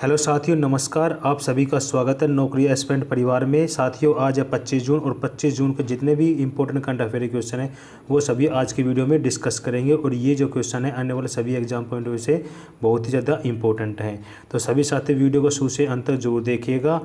Hello साथियों, नमस्कार। आप सभी का स्वागत है नौकरी एस्पिरेंट परिवार में। साथियों, आज है 25 जून और 25 जून के जितने भी इंपॉर्टेंट करंट अफेयर क्वेश्चन हैं वो सभी आज की वीडियो में डिस्कस करेंगे। और ये जो क्वेश्चन है आने वाले सभी एग्जाम पॉइंट ऑफ व्यू से बहुत ही ज़्यादा इंपॉर्टेंट हैं। तो सभी साथी वीडियो को शुरू से अंत तक जरूर देखिएगा।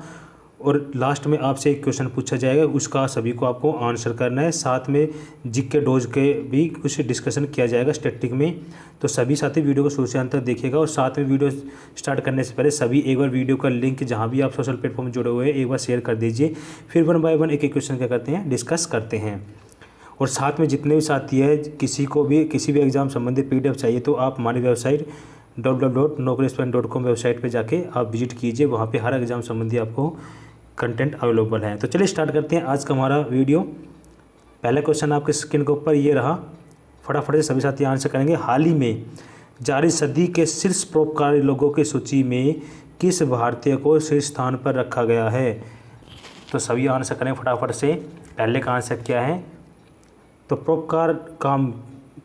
और लास्ट में आपसे एक क्वेश्चन पूछा जाएगा, उसका सभी को आपको आंसर करना है। साथ में जिक के डोज के भी कुछ डिस्कशन किया जाएगा स्टैटिक में। तो सभी साथी वीडियो को शुरू से अंत तक देखिएगा। और साथ में वीडियो स्टार्ट करने से पहले सभी एक बार वीडियो का लिंक जहां भी आप सोशल प्लेटफॉर्म में जुड़े हुए हैं एक बार शेयर कर दीजिए। फिर वन बाय वन एक एक क्वेश्चन क्या करते हैं, डिस्कस करते हैं। और साथ में जितने भी साथी है किसी को भी किसी भी एग्जाम संबंधित PDF चाहिए तो आप हमारी वेबसाइट www.naukriexpert.com वेबसाइट पे जाके आप विजिट कीजिए। वहाँ पे हर एग्जाम संबंधी आपको कंटेंट अवेलेबल है। तो चलिए स्टार्ट करते हैं आज का हमारा वीडियो। पहला क्वेश्चन आपके स्क्रीन के ऊपर ये रहा, फटाफट से सभी साथी आंसर करेंगे। हाल ही में जारी सदी के शीर्ष परोपकारी लोगों की सूची में किस भारतीय को शीर्ष स्थान पर रखा गया है? तो सभी आंसर करें फटाफट से। पहले का आंसर क्या है? तो परोपकार काम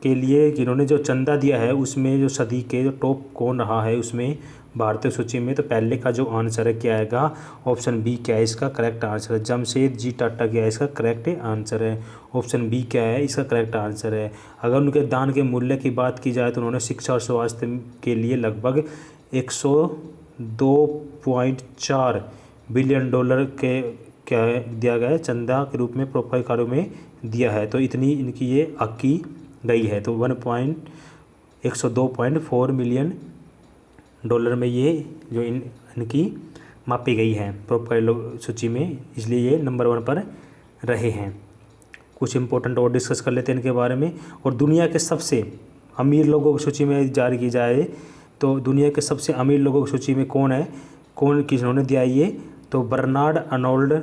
के लिए जिन्होंने जो चंदा दिया है उसमें जो सदी के जो टॉप कौन रहा है उसमें भारतीय सूची में? तो पहले का जो आंसर है क्या आएगा? ऑप्शन बी क्या है इसका करेक्ट आंसर है? जमशेदजी टाटा क्या है इसका करेक्ट आंसर है? ऑप्शन बी क्या है इसका करेक्ट आंसर है? अगर उनके दान के मूल्य की बात की जाए तो उन्होंने शिक्षा और स्वास्थ्य के लिए लगभग 102.4 बिलियन डॉलर के क्या दिया गया है चंदा के रूप में परोपकारी कार्यों में दिया है। तो इतनी इनकी ये आकी गई है। तो 102.4 मिलियन डॉलर में ये जो इनकी मापी गई है परोपकारी सूची में, इसलिए ये नंबर 1 पर रहे हैं। कुछ इंपॉर्टेंट और डिस्कस कर लेते हैं इनके बारे में। और दुनिया के सबसे अमीर लोगों की सूची में जारी की जाए तो दुनिया के सबसे अमीर लोगों की सूची में कौन है, कौन किन्होंने दिया ये? तो बर्नार्ड अर्नोल्ड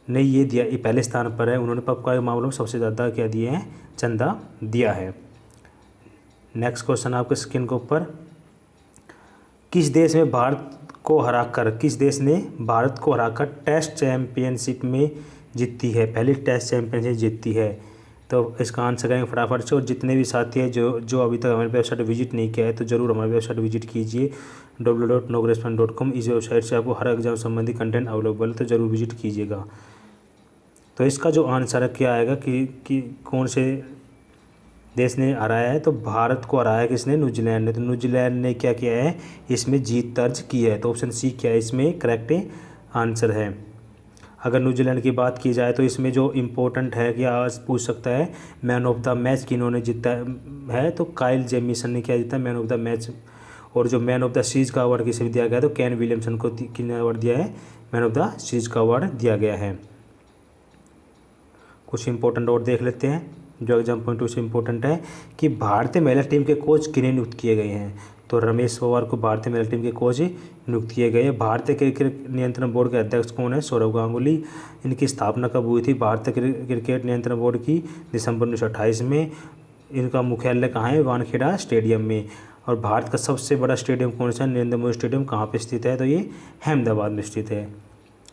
ने ये दिया, ये पहले स्थान पर है। उन्होंने परोपकारी मामलों में सबसे ज़्यादा क्या दिए हैं, चंदा दिया है। नेक्स्ट क्वेश्चन आपके स्क्रीन के ऊपर, किस देश ने भारत को हराकर टेस्ट चैंपियनशिप में जीती है, पहली टेस्ट चैंपियनशिप जीती है? तो इसका आंसर करेंगे फटाफट से। और जितने भी साथी हैं जो अभी तक हमारी वेबसाइट विजिट नहीं किया है तो ज़रूर हमारी वेबसाइट विजिट कीजिए www.naukriexpert.com। इस वेबसाइट से आपको हर एग्जाम संबंधी कंटेंट अवेलेबल है, तो ज़रूर विजिट कीजिएगा। तो इसका जो आंसर है क्या आएगा कि कौन से देश ने हराया है? तो भारत को हराया किसने? न्यूजीलैंड ने। तो न्यूजीलैंड ने क्या किया है, इसमें जीत दर्ज की है। तो ऑप्शन सी क्या है इसमें करेक्ट आंसर है। अगर न्यूजीलैंड की बात की जाए तो इसमें जो इम्पोर्टेंट है कि आज पूछ सकता है मैन ऑफ द मैच किन्होंने जीता है? तो काइल जेमिसन ने क्या जीता मैन ऑफ द मैच। और जो मैन ऑफ द सीरीज का अवार्ड किसे भी दिया गया तो केन विलियमसन को किसने अवार्ड दिया है? मैन ऑफ द सीरीज का अवार्ड दिया गया है। कुछ इंपॉर्टेंट और देख लेते हैं जो एग्जाम पॉइंट से इंपॉर्टेंट है कि भारतीय महिला टीम के कोच किन्हें नियुक्त किए गए हैं? तो रमेश पवार को भारतीय महिला टीम के कोच नियुक्त किए गए। भारतीय क्रिकेट नियंत्रण बोर्ड के अध्यक्ष कौन है? सौरव गांगुली। इनकी स्थापना कब हुई थी भारतीय क्रिकेट नियंत्रण बोर्ड की? दिसंबर 1928 में। इनका मुख्यालय कहाँ है? वानखेड़ा स्टेडियम में। और भारत का सबसे बड़ा स्टेडियम कौन सा है? नरेंद्र मोदी स्टेडियम कहाँ पर स्थित है? तो ये अहमदाबाद में स्थित है।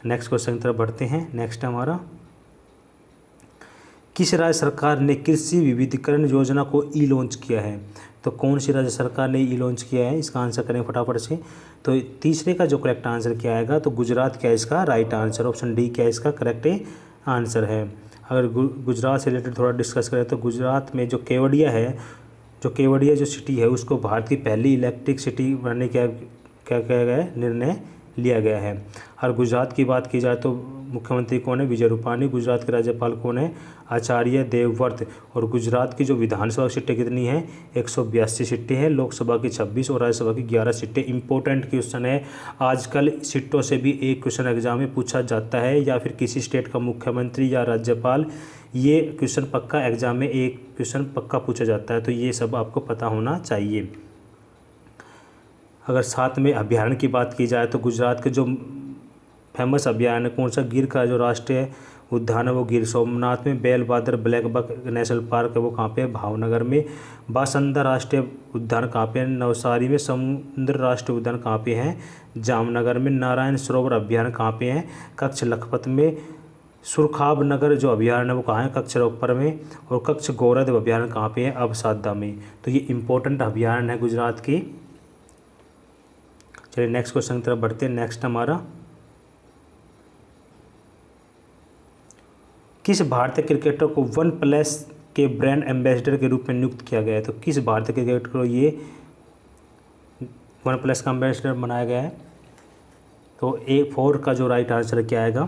नेक्स्ट क्वेश्चन की तरफ बढ़ते हैं। नेक्स्ट हमारा, किस राज्य सरकार ने कृषि विविधीकरण योजना को लॉन्च किया है? तो कौन सी राज्य सरकार ने लॉन्च किया है? इसका आंसर करें फटाफट से। तो तीसरे का जो करेक्ट आंसर क्या आएगा? तो गुजरात क्या है इसका राइट आंसर? ऑप्शन डी क्या है इसका करेक्ट आंसर है। अगर गुजरात से रिलेटेड थोड़ा डिस्कस करें तो गुजरात में जो केवड़िया जो सिटी है उसको भारत की पहली इलेक्ट्रिक सिटी बनने क्या क्या किया गया है, निर्णय लिया गया है। और गुजरात की बात की जाए तो मुख्यमंत्री कौन है? विजय रूपाणी। गुजरात के राज्यपाल कौन है? आचार्य देवव्रत। और गुजरात की जो विधानसभा सीटें कितनी हैं? 182 सीटें हैं। लोकसभा की 26 और राज्यसभा की 11 सीटें। इंपॉर्टेंट क्वेश्चन है, आजकल सीटों से भी एक क्वेश्चन एग्जाम में पूछा जाता है, या फिर किसी स्टेट का मुख्यमंत्री या राज्यपाल, ये क्वेश्चन पक्का एग्जाम में एक क्वेश्चन पक्का पूछा जाता है। तो ये सब आपको पता होना चाहिए। अगर साथ में अभ्यारण्य की बात की जाए तो गुजरात के जो फेमस अभ्यारण्य कौन सा? गिर का जो राष्ट्रीय उद्यान है वो गिर सोमनाथ में। बेलबादर ब्लैक बक नेशनल पार्क है वो कहाँ पे है? भावनगर में। बासंदा राष्ट्रीय उद्यान कहाँ पे है? नवसारी में। समुद्र राष्ट्रीय उद्यान कहाँ पे है? जामनगर में। नारायण सरोवर अभ्यारण्य कहाँ पे है? कच्छ लखपत में। सुरखाब नगर जो अभ्यारण्य है वो कहाँ है? कच्छ रोपर में। और कच्छ गौरव अभ्यारण्य कहाँ पे है? अवसादा में। तो ये इंपॉर्टेंट अभ्यारण्य है गुजरात की। चलिए नेक्स्ट क्वेश्चन की तरफ बढ़ते हैं। नेक्स्ट हमारा, किस भारतीय क्रिकेटर को वन प्लस के ब्रांड एम्बेसडर के रूप में नियुक्त किया गया है? तो किस भारतीय क्रिकेटर को ये वन प्लस का एम्बेसडर बनाया गया है? तो A4 का जो राइट आंसर क्या आएगा?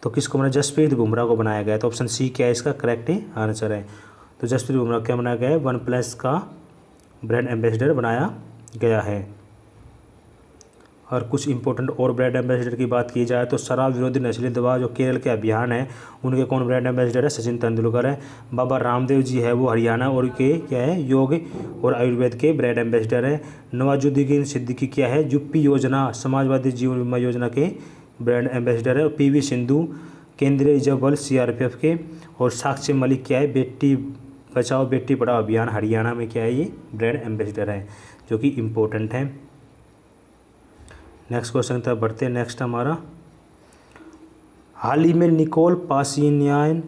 तो किसको बनाया? जसप्रीत बुमराह को बनाया गया है। तो ऑप्शन सी क्या है इसका करेक्ट आंसर है। तो जसप्रीत बुमराह क्या बनाया गया है? वन प्लस का ब्रांड एम्बेसडर बनाया गया है। और कुछ इंपॉर्टेंट और ब्रांड एम्बेसडर की बात की जाए तो शराब विरोधी नस्ली दवा जो केरल के अभियान है उनके कौन ब्रांड एम्बेसडर है? सचिन तेंदुलकर है। बाबा रामदेव जी है वो हरियाणा और के क्या है? योग और आयुर्वेद के ब्रांड एम्बेसडर है। नवाजुद्दीन सिद्दीकी क्या है? यूपी योजना समाजवादी जीवन बीमा योजना के ब्रांड एम्बेसडर है। और PV सिंधु केंद्रीय रिजर्व बल CRPF के। और साक्षी मलिक क्या है? बेटी बचाओ बेटी पढ़ाओ अभियान हरियाणा में क्या है? ये ब्रांड एम्बेसडर है, जो कि इम्पोर्टेंट है। नेक्स्ट क्वेश्चन की तरफ बढ़ते हैं। नेक्स्ट हमारा, हाल ही में निकोल पाशिनियान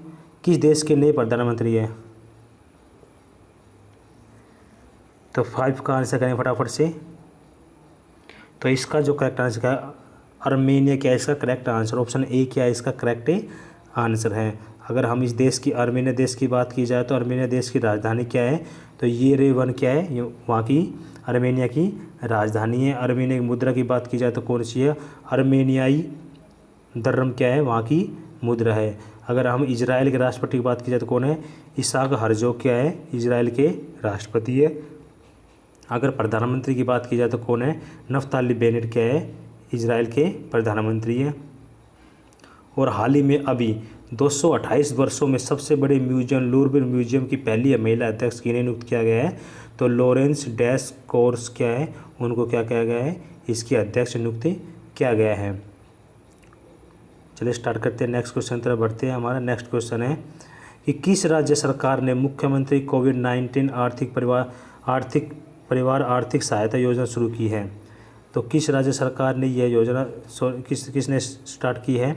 किस देश के नए प्रधानमंत्री हैं? तो 5 का आंसर करें फटाफट से। तो इसका जो करेक्ट आंसर है आर्मेनिया क्या है इसका करेक्ट आंसर? ऑप्शन ए क्या है इसका करेक्ट आंसर है। अगर हम इस देश की आर्मेनिया देश की बात की जाए तो आर्मेनिया देश की राजधानी क्या है? तो येरेवन क्या है? ये वहाँ की आर्मेनिया की राजधानी है। आर्मेनिया की मुद्रा की बात की जाए तो कौन सी है? आर्मेनियाई दर्रम क्या है? वहाँ की मुद्रा है। अगर हम इजराइल के राष्ट्रपति की बात की जाए तो कौन है? इसाक हर्जोग क्या है? इजराइल के राष्ट्रपति है। अगर प्रधानमंत्री की बात की जाए तो कौन है? नफ्ताली बेनेट क्या है? इजराइल के प्रधानमंत्री हैं। और हाल ही में अभी 228 वर्षों में सबसे बड़े म्यूजियम लूव्र म्यूजियम की पहली महिला अध्यक्ष किन्हें नियुक्त किया गया है? तो लॉरेंस डैश कोर्स क्या है? उनको क्या किया गया है? इसकी अध्यक्ष नियुक्त किया गया है। चलिए स्टार्ट करते हैं। नेक्स्ट क्वेश्चन तरफ बढ़ते हैं। हमारा नेक्स्ट क्वेश्चन है कि किस राज्य सरकार ने मुख्यमंत्री कोविड-19 परिवार आर्थिक सहायता योजना शुरू की है? तो किस राज्य सरकार ने यह योजना किसने स्टार्ट की है?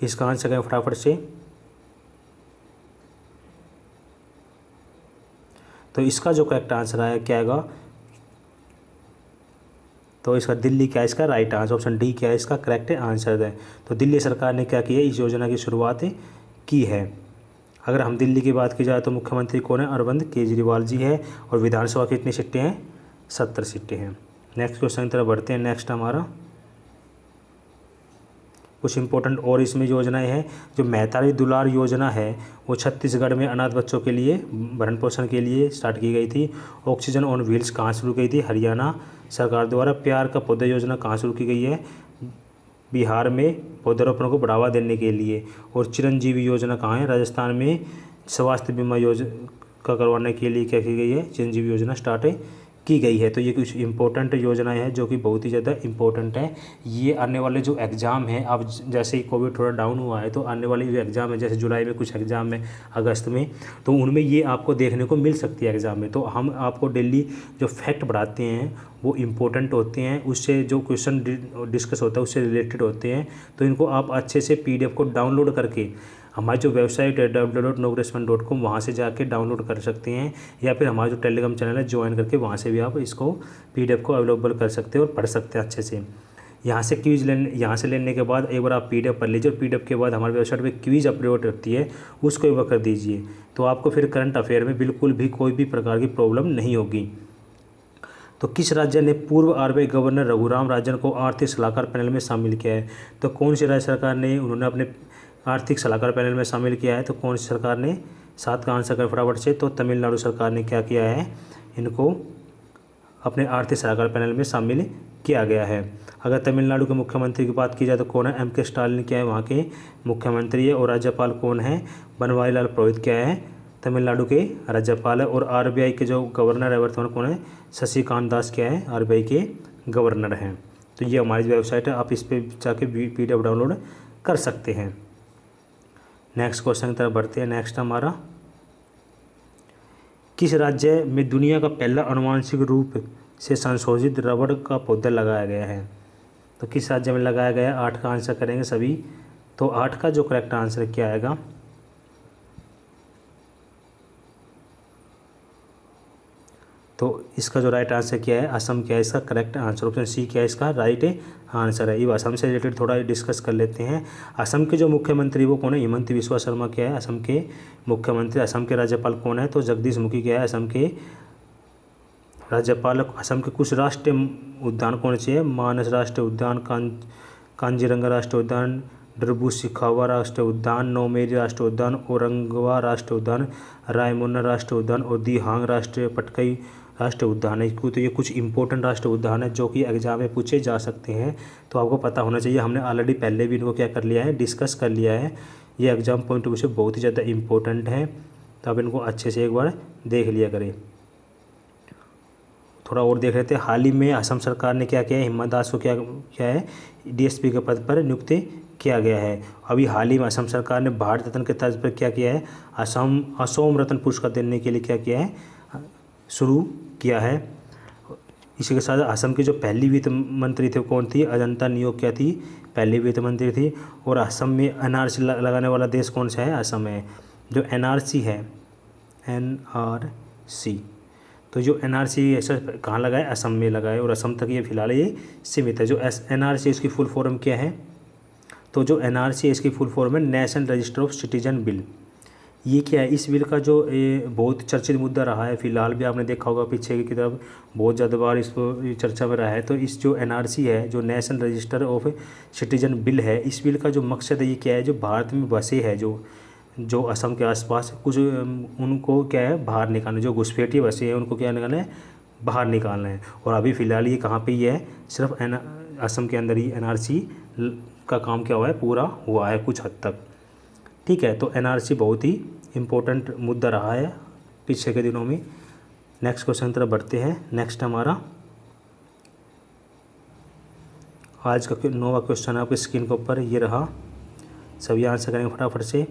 इसका आंसर करें फटाफट से। तो इसका जो करेक्ट आंसर आया क्या आएगा? तो इसका दिल्ली क्या है इसका राइट आंसर? ऑप्शन डी क्या है इसका करेक्ट आंसर है। तो दिल्ली सरकार ने क्या किया? इस योजना की शुरुआत की है। अगर हम दिल्ली की बात की जाए तो मुख्यमंत्री कौन है? अरविंद केजरीवाल जी है। और विधानसभा की कितनी सीटें हैं? 70 सीटें हैं। नेक्स्ट क्वेश्चन की तरफ बढ़ते हैं। नेक्स्ट हमारा कुछ इंपॉर्टेंट और इसमें योजनाएं हैं। जो मैतारी दुलार योजना है वो छत्तीसगढ़ में अनाथ बच्चों के लिए भरण पोषण के लिए स्टार्ट की गई थी। ऑक्सीजन ऑन व्हील्स कहाँ शुरू की गई थी? हरियाणा सरकार द्वारा। प्यार का पौधा योजना कहाँ शुरू की गई है? बिहार में पौधारोपण को बढ़ावा देने के लिए। और चिरंजीवी योजना कहाँ है? राजस्थान में स्वास्थ्य बीमा योजना का करवाने के लिए क्या की गई है? चिरंजीवी योजना स्टार्ट की गई है। तो ये कुछ इंपॉर्टेंट योजनाएं हैं जो कि बहुत ही ज़्यादा इंपॉर्टेंट है। ये आने वाले जो एग्ज़ाम हैं, अब जैसे ही कोविड थोड़ा डाउन हुआ है तो आने वाले जो एग्ज़ाम है, जैसे जुलाई में कुछ एग्ज़ाम है, अगस्त में, तो उनमें ये आपको देखने को मिल सकती है एग्ज़ाम में। तो हम आपको डेली जो फैक्ट बढ़ाते हैं वो इम्पोर्टेंट होते हैं, उससे जो क्वेश्चन डिस्कस होता है उससे रिलेटेड होते हैं। तो इनको आप अच्छे से PDF को डाउनलोड करके हमारी जो वेबसाइट है www.nogrespond.com वहाँ से जाके डाउनलोड कर सकते हैं, या फिर हमारा जो टेलीग्राम चैनल है ज्वाइन करके वहाँ से भी आप इसको PDF को अवेलेबल कर सकते हैं और पढ़ सकते हैं अच्छे से। यहाँ से क्विज़ यहाँ से लेने के बाद एक बार आप PDF पढ़ लीजिए और PDF के बाद हमारी वेबसाइट पे क्विज़ अपलोड होती है, उसको एक बार कर दीजिए। तो आपको फिर करंट अफेयर में बिल्कुल भी कोई भी प्रकार की प्रॉब्लम नहीं होगी। तो किस राज्य ने पूर्व RBI गवर्नर रघुराम राजन को आर्थिक सलाहकार पैनल में शामिल किया है? तो कौन सी राज्य सरकार ने उन्होंने अपने आर्थिक सलाहकार पैनल में शामिल किया है? तो कौन सी सरकार ने? 7 का आंसर कर फटाफट से। तो तमिलनाडु सरकार ने क्या किया है? इनको अपने आर्थिक सलाहकार पैनल में शामिल किया गया है। अगर तमिलनाडु के मुख्यमंत्री की बात की जाए तो कौन है? MK स्टालिन क्या है? वहाँ के मुख्यमंत्री है। और राज्यपाल कौन है? बनवारी लाल पुरोहित क्या है? तमिलनाडु के राज्यपाल है। और RBI के जो गवर्नर है वर्तमान कौन है? शशिकांत दास क्या है? RBI के गवर्नर हैं। तो ये हमारी वेबसाइट है, आप इस पर जाके PDF डाउनलोड कर सकते हैं। नेक्स्ट क्वेश्चन की तरफ बढ़ते हैं। नेक्स्ट हमारा किस राज्य में दुनिया का पहला आनुवंशिक रूप से संशोधित रबड़ का पौधा लगाया गया है? तो किस राज्य में लगाया गया? 8 का आंसर करेंगे सभी। तो 8 का जो करेक्ट आंसर क्या आएगा? तो इसका जो राइट आंसर क्या है, असम क्या है इसका करेक्ट आंसर। ऑप्शन सी क्या है इसका राइट आंसर है। ये असम से रिलेटेड थोड़ा डिस्कस कर लेते हैं। असम के जो मुख्यमंत्री वो कौन है, हिमंत बिस्वा शर्मा क्या है असम के मुख्यमंत्री। असम के राज्यपाल कौन है, तो जगदीश मुखी क्या है असम के राज्यपाल। असम के कुछ राष्ट्रीय उद्यान कौन से है, मानस राष्ट्रीय उद्यान, कांजीरंगा राष्ट्रीय उद्यान, ड्रबू शिखावा राष्ट्रीय उद्यान, नौमेरी राष्ट्रीय उद्यान, औरंगवा राष्ट्रीय उद्यान, रायमोना राष्ट्रीय उद्यान और दिहांग राष्ट्रीय पटकई राष्ट्रीय उद्यान है। तो ये कुछ इंपॉर्टेंट राष्ट्रीय उद्यान है जो कि एग्जाम में पूछे जा सकते हैं, तो आपको पता होना चाहिए। हमने ऑलरेडी पहले भी इनको क्या कर लिया है, डिस्कस कर लिया है। ये एग्जाम पॉइंट ऑफ व्यू से बहुत ही ज़्यादा इंपॉर्टेंट है, तो आप इनको अच्छे से एक बार देख लिया करें। थोड़ा और देख लेते हैं। हाल ही में असम सरकार ने क्या किया है, हिम्मत दास को क्या है डीएसपी के पद पर नियुक्त किया गया है। अभी हाल ही में असम सरकार ने भारत रत्न के तर्ज पर क्या किया है, असोम रत्न पुरस्कार देने के लिए क्या किया है, शुरू किया है। इसी के साथ असम की जो पहली वित्त मंत्री थे कौन थी, अजंता नियोग क्या थी, पहली वित्त मंत्री थी। और असम में एनआरसी लगाने वाला देश कौन सा है, असम है। जो एनआरसी है, एनआरसी, तो जो एनआरसी ऐसा कहाँ लगा है, असम में लगा है और असम तक ये फिलहाल ये सीमित है। जो एनआरसी इसकी फुल फॉर्म क्या है, तो जो एनआरसी है इसकी फुल फॉर्म है national register of citizen bill. ये क्या है, इस बिल का जो बहुत चर्चित मुद्दा रहा है, फिलहाल भी आपने देखा होगा पीछे की तरफ बहुत ज़्यादा बार इस पर चर्चा में रहा है। तो इस जो एनआरसी है, जो national register of citizen bill है, इस बिल का जो मकसद है ये क्या है, जो भारत में बसे है, जो असम के आसपास कुछ उनको क्या है बाहर निकालना, जो घुसपैठिए बसे हैं उनको क्या निकालना है, बाहर निकालना है। और अभी फ़िलहाल ये कहाँ पे ही है, सिर्फ असम के अंदर ही एनआरसी का काम क्या हुआ है, पूरा हुआ है कुछ हद तक। ठीक है, तो एनआरसी बहुत ही इम्पोर्टेंट मुद्दा रहा है पीछे के दिनों में। नेक्स्ट क्वेश्चन तरफ बढ़ते हैं। नेक्स्ट हमारा आज का 9वां क्वेश्चन है आपकी स्क्रीन के ऊपर, ये रहा। सभी आंसर करेंगे फटाफट से।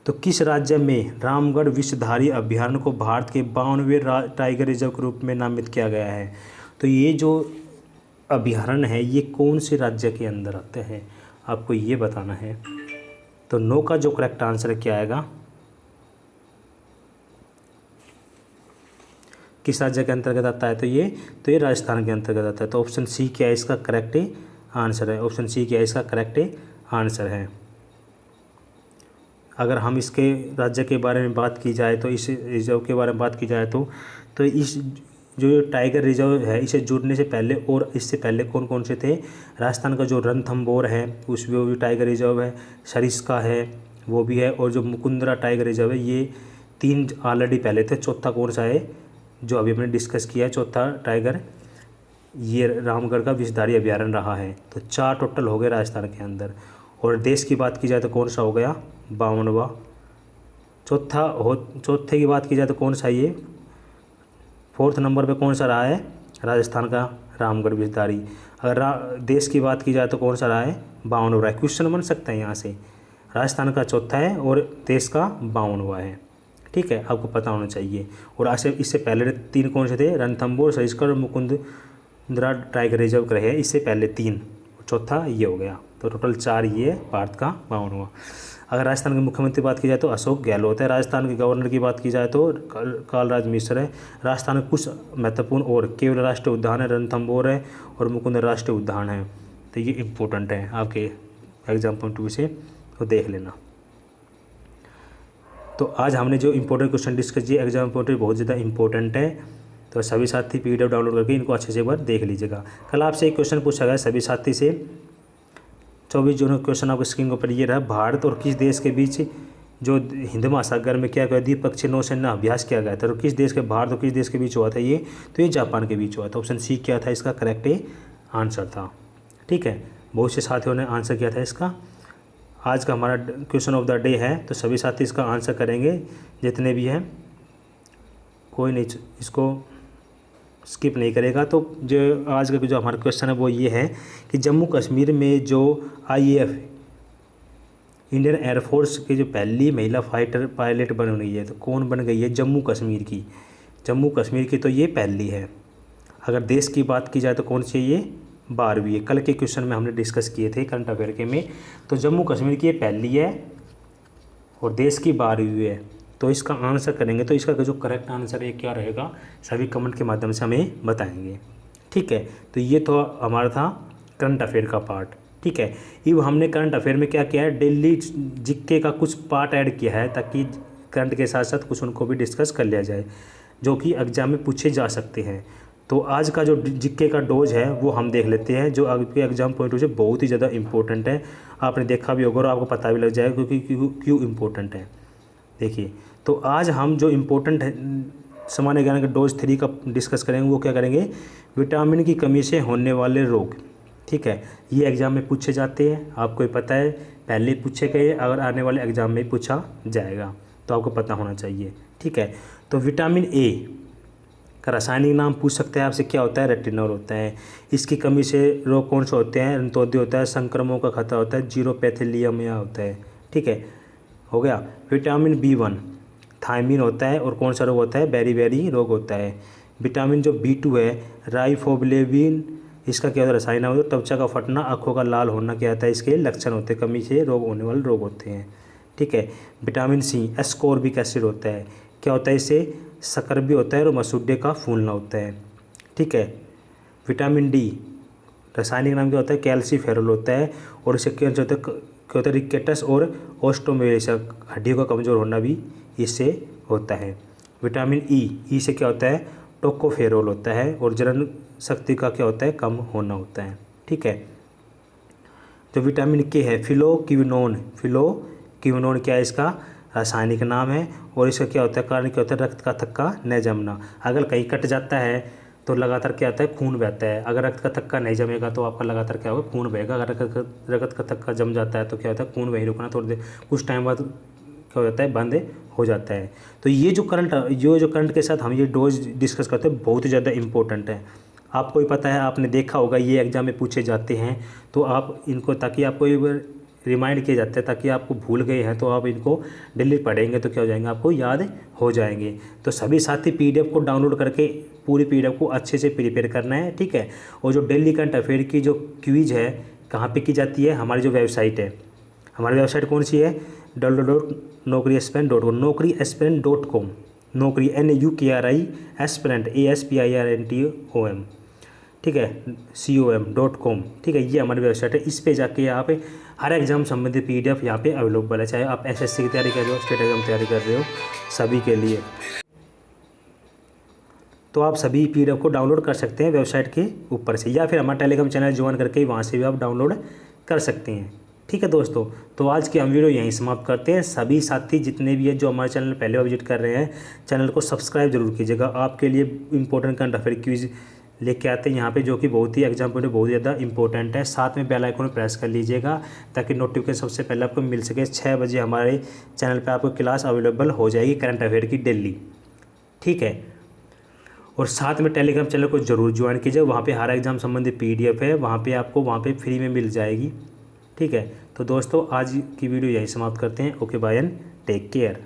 तो किस राज्य में रामगढ़ विषधारी अभयारण्य को भारत के 52वें टाइगर रिजर्व के रूप में नामित किया गया है। तो ये जो अभयारण्य है ये कौन से राज्य के अंदर आते हैं, आपको ये बताना है। तो 9 का जो करेक्ट आंसर क्या आएगा, किस राज्य के अंतर्गत आता है, तो ये राजस्थान के अंतर्गत आता है। तो ऑप्शन सी क्या है इसका करेक्ट आंसर है। ऑप्शन सी क्या है इसका करेक्ट आंसर है। अगर हम इसके राज्य के बारे में बात की जाए, तो इस रिजर्व के बारे में बात की जाए तो इस जो टाइगर रिजर्व है इसे जुड़ने से पहले और इससे पहले कौन कौन से थे, राजस्थान का जो रणथंभौर है उसमें वो भी टाइगर रिजर्व है, सरिस्का है वो भी है, और जो मुकुंदरा टाइगर रिजर्व है, ये 3 ऑलरेडी पहले थे। चौथा कौन सा है जो अभी हमने डिस्कस किया है, चौथा टाइगर ये रामगढ़ का विषधारी अभयारण्य रहा है। तो 4 टोटल हो गए राजस्थान के अंदर। और देश की बात की जाए तो कौन सा हो गया, 52वां। चौथे की बात की जाए तो कौन सा, ये 4th नंबर पे कौन सा रहा है, राजस्थान का रामगढ़ विषधारी। अगर देश की बात की जाए तो कौन सा रहा है, 52वां है। क्वेश्चन बन सकता है यहाँ से, राजस्थान का चौथा है और देश का 52वां है। ठीक है, आपको पता होना चाहिए। और इससे पहले 3 कौन से थे, रणथंभौर, सरिस्का और मुकुंदरा टाइगर रिजर्व रहे हैं, इससे पहले 3, चौथा ये हो गया। तो टोटल 4 ये भारत का 52वां। अगर राजस्थान के मुख्यमंत्री बात की जाए तो अशोक गहलोत है। राजस्थान के गवर्नर की बात की जाए तो कालराज मिश्र है। राजस्थान में कुछ महत्वपूर्ण और केवल राष्ट्रीय उद्यान है, रणथंभौर है और मुकुंदर राष्ट्रीय उद्यान है। तो ये इम्पोर्टेंट है आपके एग्जाम पॉइंट ऑफ व्यू से, तो देख लेना। तो आज हमने जो इम्पोर्टेंट क्वेश्चन डिस्कस किए एग्जाम पॉइंट ऑफ व्यू बहुत ज़्यादा इंपॉर्टेंट है, तो सभी साथी PDF डाउनलोड करके इनको अच्छे से एक बार देख लीजिएगा। कल आपसे एक क्वेश्चन पूछा गया सभी साथी से, 24 जून का क्वेश्चन आपको स्क्रीन के ऊपर ये रहा। भारत और किस देश के बीच जो हिंद महासागर में क्या गया द्विपक्षीय नौसेना अभ्यास किया गया था, तो किस देश के, भारत और किस देश के बीच हुआ था ये, तो ये जापान के बीच हुआ था। ऑप्शन सी क्या था इसका करेक्ट आंसर था। ठीक है, बहुत से साथियों ने आंसर किया था इसका। आज का हमारा क्वेश्चन ऑफ द डे है, तो सभी साथी इसका आंसर करेंगे जितने भी हैं, कोई नहीं इसको स्किप नहीं करेगा। तो जो आज का जो हमारा क्वेश्चन है वो ये है कि जम्मू कश्मीर में जो IAF इंडियन एयरफोर्स की जो पहली महिला फाइटर पायलट बन गई है, तो कौन बन गई है, जम्मू कश्मीर की तो ये पहली है। अगर देश की बात की जाए तो कौन सी ये 12वीं है। कल के क्वेश्चन में हमने डिस्कस किए थे करंट अफेयर के में, तो जम्मू कश्मीर की ये पहली है और देश की 12वीं है। तो इसका आंसर करेंगे तो इसका जो करेक्ट आंसर है क्या रहेगा, सभी कमेंट के माध्यम से हमें बताएंगे। ठीक है, तो ये तो हमारा था करंट अफेयर का पार्ट। ठीक है, अब हमने करंट अफेयर में क्या किया है, डेली जीके का कुछ पार्ट ऐड किया है ताकि करंट के साथ साथ कुछ उनको भी डिस्कस कर लिया जाए जो कि एग्जाम में पूछे जा सकते हैं। तो आज का जो जीके का डोज है वो हम देख लेते हैं, जो आपके एग्जाम पॉइंट ऑफ व्यू से बहुत ही ज़्यादा इंपॉर्टेंट है। आपने देखा भी होगा और आपको पता भी लग जाएगा क्योंकि क्यों इम्पोर्टेंट है। देखिए, तो आज हम जो इम्पोर्टेंट है सामान्य ज्ञान के डोज 3 का डिस्कस करेंगे, वो क्या करेंगे, विटामिन की कमी से होने वाले रोग। ठीक है, ये एग्ज़ाम में पूछे जाते हैं, आपको ही पता है, पहले पूछे गए, अगर आने वाले एग्ज़ाम में पूछा जाएगा तो आपको पता होना चाहिए। ठीक है, तो विटामिन ए का रासायनिक नाम पूछ सकते हैं आपसे, क्या होता है, रेटिनॉल होता है। इसकी कमी से रोग कौन से होते हैं, रंतोद्य होता है, संक्रमणों का खतरा होता है, जीरोपैथिलियमिया होता है। ठीक है, हो गया। विटामिन B1 थायमिन होता है, और कौन सा रोग होता है, बेरी रोग होता है। विटामिन जो B2 है, राइफोब्लेविन, इसका क्या होता है, रासायनिक नाम होता है, त्वचा का फटना, आँखों का लाल होना क्या होता है, इसके लक्षण होते हैं, कमी से रोग होने वाले रोग होते हैं। ठीक है, विटामिन C एस्कॉर्बिक एसिड होता है, क्या होता है, इससे शक्कर भी होता है और मसूड़े का फूलना होता है। ठीक है, विटामिन D रासायनिक नाम क्या होता है, कैल्सीफेरॉल होता है, और इससे क्या होता है, रिकेटस और ऑस्टियोमेलाइसिस, हड्डियों का कमज़ोर होना भी इससे होता है। विटामिन ई से क्या होता है, टोकोफेरोल होता है, और जनन शक्ति का क्या होता है, कम होना होता है। ठीक है, जो विटामिन के है, फिलोक्विनोन क्या है, इसका रासायनिक नाम है, और इसका क्या होता है, कारण क्या होता है, रक्त का थक्का न जमना। अगर कहीं कट जाता है तो लगातार क्या आता है, खून बहता है। अगर रक्त का थक्का नहीं जमेगा तो आपका लगातार क्या होगा, खून बहेगा। अगर रक्त का थक्का जम जाता है तो क्या होता है, खून वहीं रुकना, थोड़ी देर कुछ टाइम बाद क्या हो जाता है, बंद हो जाता है। तो ये जो करंट के साथ हम ये डोज डिस्कस करते हैं बहुत ही ज़्यादा इंपॉर्टेंट है। आपको ही पता है, आपने देखा होगा, ये एग्जाम में पूछे जाते हैं, तो आप इनको, ताकि आपको रिमाइंड किए जाते हैं, ताकि आपको भूल गए हैं तो आप इनको डेली पढ़ेंगे तो क्या हो जाएंगे, आपको याद हो जाएंगे। तो सभी साथी PDF को डाउनलोड करके पूरी PDF को अच्छे से प्रिपेयर करना है। ठीक है, और जो डेली करंट अफेयर की जो क्विज है कहाँ पे की जाती है, हमारी जो वेबसाइट है, हमारी वेबसाइट कौन सी है, www.naukriaspirant.com, naukriaspirant.com, नौकरी NUKRI एस्पिरेंट ASPIRNTOM, ठीक है, COM.com। ठीक है, ये हमारी वेबसाइट है। इस पे जाके यहाँ पे हर एग्जाम संबंधित PDF यहाँ पे अवेलेबल है, चाहे आप SSC की तैयारी कर रहे हो, स्टेट एग्जाम तैयारी कर रहे हो, सभी के लिए। तो आप सभी PDF को डाउनलोड कर सकते हैं वेबसाइट के ऊपर से, या फिर हमारा टेलीग्राम चैनल ज्वाइन करके वहाँ से भी आप डाउनलोड कर सकते हैं। ठीक है दोस्तों, तो आज की हम वीडियो यहीं समाप्त करते हैं। सभी साथी जितने भी हैं जो हमारे चैनल पहले बार विजिट कर रहे हैं, चैनल को सब्सक्राइब जरूर कीजिएगा। आपके लिए इंपॉर्टेंट करंट अफेयर क्विज लेके आते हैं यहाँ पे, जो कि बहुत ही एग्जाम पॉइंट बहुत ज़्यादा इंपॉर्टेंट है। साथ में बेल आइकन प्रेस कर लीजिएगा ताकि नोटिफिकेशन सबसे पहले आपको मिल सके। 6 बजे हमारे चैनल पे आपको क्लास अवेलेबल हो जाएगी करंट अफेयर की डेली। ठीक है, और साथ में टेलीग्राम चैनल को जरूर ज्वाइन कीजिए, वहाँ पे हर एग्जाम संबंधी PDF है, वहाँ पे आपको फ्री में मिल जाएगी। ठीक है, तो दोस्तों आज की वीडियो यहीं समाप्त करते हैं। Okay bye and take care.